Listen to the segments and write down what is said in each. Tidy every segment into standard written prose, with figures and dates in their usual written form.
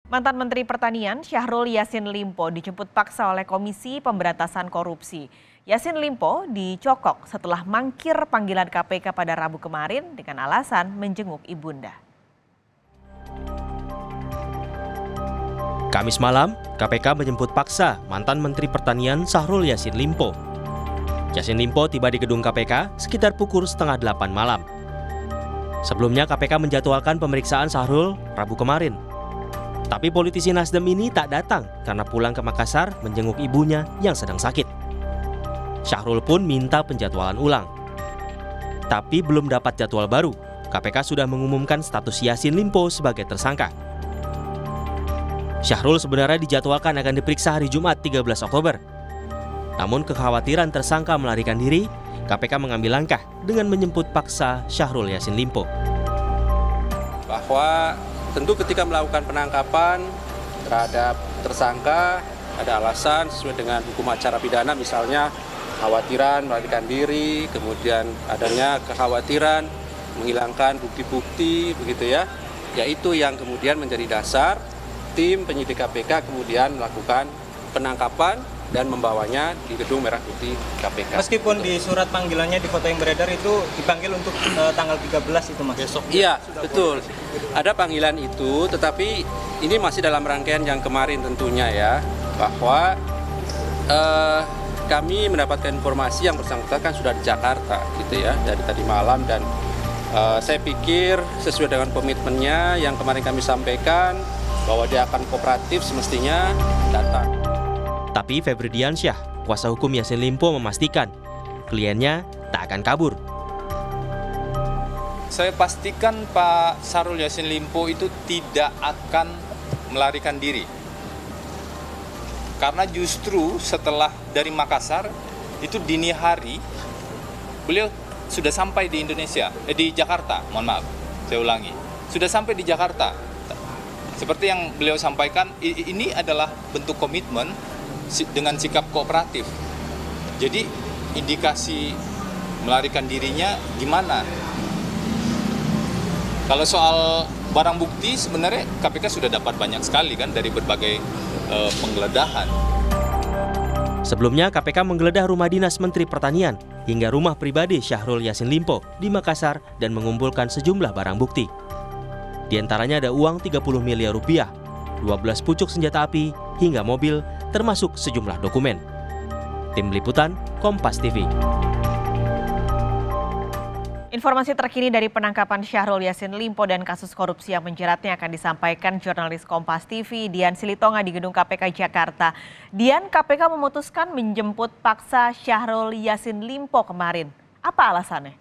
Mantan Menteri Pertanian Syahrul Yassin Limpo dijemput paksa oleh Komisi Pemberantasan Korupsi. Yassin Limpo dicokok setelah mangkir panggilan KPK pada Rabu kemarin dengan alasan menjenguk ibunda. Kamis malam, KPK menjemput paksa mantan Menteri Pertanian Syahrul Yassin Limpo. Yassin Limpo tiba di gedung KPK sekitar pukul 7:30 malam. Sebelumnya KPK menjadwalkan pemeriksaan Syahrul Rabu kemarin. Tapi politisi Nasdem ini tak datang karena pulang ke Makassar menjenguk ibunya yang sedang sakit. Syahrul pun minta penjadwalan ulang. Tapi belum dapat jadwal baru, KPK sudah mengumumkan status Yassin Limpo sebagai tersangka. Syahrul sebenarnya dijadwalkan akan diperiksa hari Jumat 13 Oktober. Namun kekhawatiran tersangka melarikan diri, KPK mengambil langkah dengan menjemput paksa Syahrul Yassin Limpo. Bahwa tentu ketika melakukan penangkapan terhadap tersangka ada alasan sesuai dengan hukum acara pidana, misalnya kekhawatiran melarikan diri, kemudian adanya kekhawatiran menghilangkan bukti-bukti begitu ya. Yaitu yang kemudian menjadi dasar tim penyidik KPK kemudian melakukan penangkapan dan membawanya di Gedung Merah Putih KPK. Meskipun di surat panggilannya di foto yang beredar itu dipanggil untuk tanggal 13 itu Mas? Besok. Iya, betul. Ada panggilan itu, tetapi ini masih dalam rangkaian yang kemarin tentunya ya, bahwa kami mendapatkan informasi yang bersangkutan kan sudah di Jakarta gitu ya, dari tadi malam, dan saya pikir sesuai dengan komitmennya yang kemarin kami sampaikan bahwa dia akan kooperatif semestinya datang. Tapi Febri Diansyah, kuasa hukum Yassin Limpo memastikan kliennya tak akan kabur. Saya pastikan Pak Syahrul Yassin Limpo itu tidak akan melarikan diri. Karena justru setelah dari Makassar, itu dini hari, beliau sudah sampai di Indonesia, di Jakarta, mohon maaf, saya ulangi. Sudah sampai di Jakarta. Seperti yang beliau sampaikan, ini adalah bentuk komitmen dengan sikap kooperatif. Jadi indikasi melarikan dirinya gimana? Kalau soal barang bukti sebenarnya KPK sudah dapat banyak sekali kan dari berbagai penggeledahan. Sebelumnya KPK menggeledah rumah dinas Menteri Pertanian hingga rumah pribadi Syahrul Yassin Limpo di Makassar dan mengumpulkan sejumlah barang bukti. Di antaranya ada uang 30 miliar rupiah, 12 pucuk senjata api, hingga mobil, termasuk sejumlah dokumen. Tim Liputan, Kompas TV. Informasi terkini dari penangkapan Syahrul Yassin Limpo dan kasus korupsi yang menjeratnya akan disampaikan jurnalis Kompas TV Dian Silitonga di Gedung KPK Jakarta. Dian, KPK memutuskan menjemput paksa Syahrul Yassin Limpo kemarin. Apa alasannya?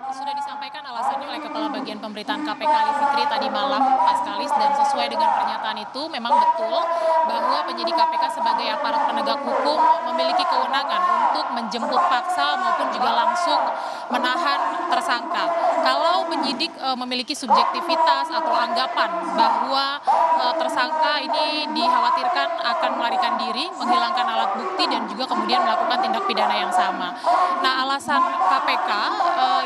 Sudah disampaikan alasannya oleh Kepala Bagian Pemberitaan KPK Ali Fikri tadi malam, Pak Skalis, dan sesuai dengan pernyataan itu memang betul bahwa penyidik KPK sebagai aparat penegak hukum memiliki kewenangan untuk menjemput paksa maupun juga langsung menahan tersangka. Kalau penyidik memiliki subjektivitas atau anggapan bahwa tersangka ini dikhawatirkan akan melarikan diri, menghilangkan alat bukti, dan juga kemudian melakukan tindak pidana yang sama. Nah, alasan KPK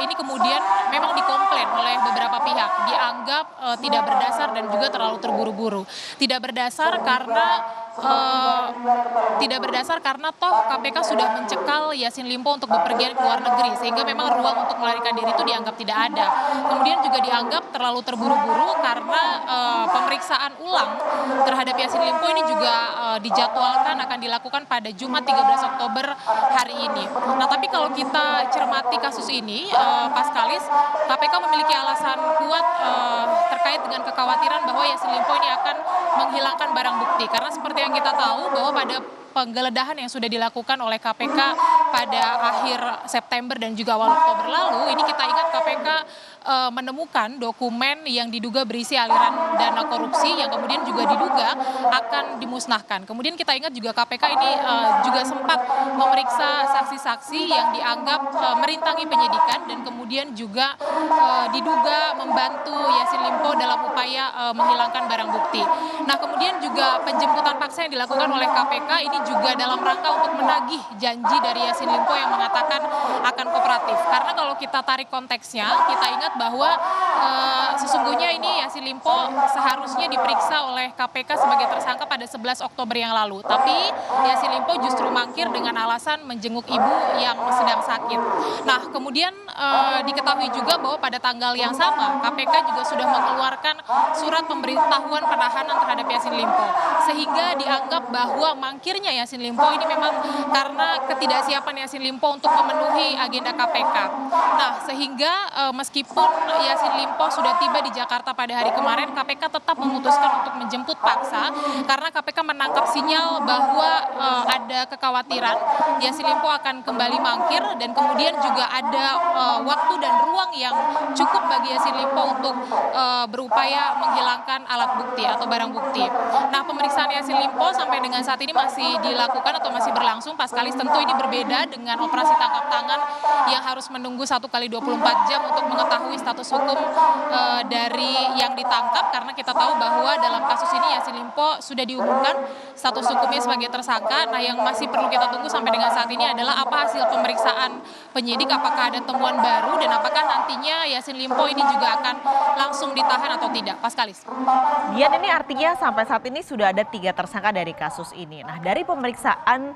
ini kemudian memang dikomplain oleh beberapa pihak, dianggap tidak berdasar dan juga terlalu terburu-buru. Tidak berdasar karena toh KPK sudah mencekal Yassin Limpo untuk bepergian ke luar negeri, sehingga memang ruang untuk melarikan diri itu dianggap tidak ada. Kemudian juga dianggap terlalu terburu-buru karena pemeriksaan ulang terhadap Yassin Limpo ini juga dijadwalkan akan dilakukan pada Jumat 13 Oktober hari ini. Nah, tapi kalau kita cermati kasus ini, Pak Skalis, KPK memiliki alasan kuat terkait dengan kekhawatiran bahwa Yassin Limpo ini akan menghilangkan barang bukti. Karena seperti yang kita tahu bahwa pada penggeledahan yang sudah dilakukan oleh KPK pada akhir September dan juga awal Oktober lalu, ini kita ingat KPK menemukan dokumen yang diduga berisi aliran dana korupsi yang kemudian juga diduga akan dimusnahkan. Kemudian kita ingat juga KPK ini juga sempat memeriksa saksi-saksi yang dianggap merintangi penyidikan dan kemudian juga diduga membantu Yassin Limpo dalam upaya menghilangkan barang bukti. Nah, kemudian juga penjemputan paksa yang dilakukan oleh KPK ini juga dalam rangka untuk menagih janji dari Yassin Limpo yang mengatakan akan kooperatif. Karena kalau kita tarik konteksnya, kita ingat ingat bahwa sesungguhnya ini Yassin Limpo seharusnya diperiksa oleh KPK sebagai tersangka pada 11 Oktober yang lalu. Tapi Yassin Limpo justru mangkir dengan alasan menjenguk ibu yang sedang sakit. Nah, kemudian diketahui juga bahwa pada tanggal yang sama KPK juga sudah mengeluarkan surat pemberitahuan penahanan terhadap Yassin Limpo. Sehingga dianggap bahwa mangkirnya Yassin Limpo ini memang karena ketidaksiapan Yassin Limpo untuk memenuhi agenda KPK. Nah, sehingga meskipun Yassin Limpo sudah tiba di Jakarta pada hari kemarin, KPK tetap memutuskan untuk menjemput paksa karena KPK menangkap sinyal bahwa ada kekhawatiran Yassin Limpo akan kembali mangkir dan kemudian juga ada waktu dan ruang yang cukup bagi Yassin Limpo untuk berupaya menghilangkan alat bukti atau barang bukti. Nah, pemeriksaan Yassin Limpo sampai dengan saat ini masih dilakukan atau masih berlangsung. Paskalis, tentu ini berbeda dengan operasi tangkap tangan yang harus menunggu 1 kali 24 jam untuk mengetahui status hukum dari yang ditangkap, karena kita tahu bahwa dalam kasus ini Yassin Limpo sudah diumumkan status hukumnya sebagai tersangka. Nah, yang masih perlu kita tunggu sampai dengan saat ini adalah apa hasil pemeriksaan penyidik, apakah ada temuan baru dan apakah nantinya Yassin Limpo ini juga akan langsung ditahan atau tidak. Paskalis. Dian, ini artinya sampai saat ini sudah ada 3 tersangka dari kasus ini. Nah, dari pemeriksaan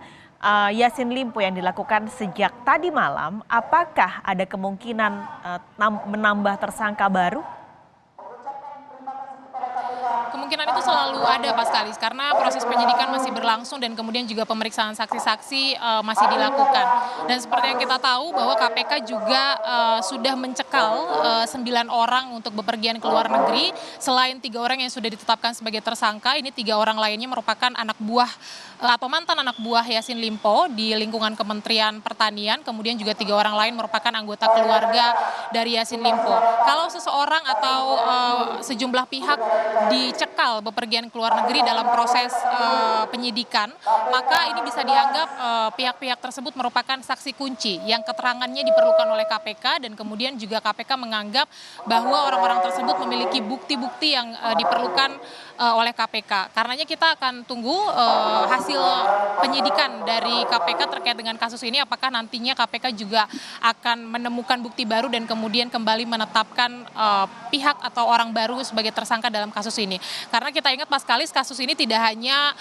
Yassin Limpo yang dilakukan sejak tadi malam, apakah ada kemungkinan menambah tersangka baru? Kemungkinan itu selalu ada, Paskalis, karena proses penyidikan masih berlangsung dan kemudian juga pemeriksaan saksi-saksi masih dilakukan. Dan seperti yang kita tahu bahwa KPK juga sudah mencekal 9 orang untuk bepergian ke luar negeri. Selain 3 orang yang sudah ditetapkan sebagai tersangka, ini 3 orang lainnya merupakan anak buah atau mantan anak buah Yassin Limpo di lingkungan Kementerian Pertanian. Kemudian juga 3 orang lain merupakan anggota keluarga dari Yassin Limpo. Kalau seseorang atau sejumlah pihak dicekal bepergian ke luar negeri dalam proses penyidikan, maka ini bisa dianggap pihak-pihak tersebut merupakan saksi kunci yang keterangannya diperlukan oleh KPK, dan kemudian juga KPK menganggap bahwa orang-orang tersebut memiliki bukti-bukti yang diperlukan oleh KPK. Karenanya kita akan tunggu hasil penyidikan dari KPK terkait dengan kasus ini, apakah nantinya KPK juga akan menemukan bukti baru dan kemudian kembali menetapkan pihak atau orang baru sebagai tersangka dalam kasus ini. Karena kita ingat, Paskalis, kasus ini tidak hanya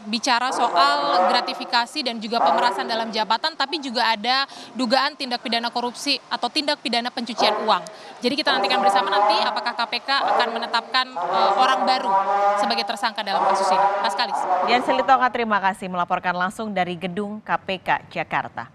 bicara soal gratifikasi dan juga pemerasan dalam jabatan, tapi juga ada dugaan tindak pidana korupsi atau tindak pidana pencucian uang. Jadi kita nantikan bersama nanti apakah KPK akan menetapkan orang baru sebagai tersangka dalam kasus ini. Paskalis. Dian Silitonga, terima kasih melaporkan langsung dari gedung KPK Jakarta.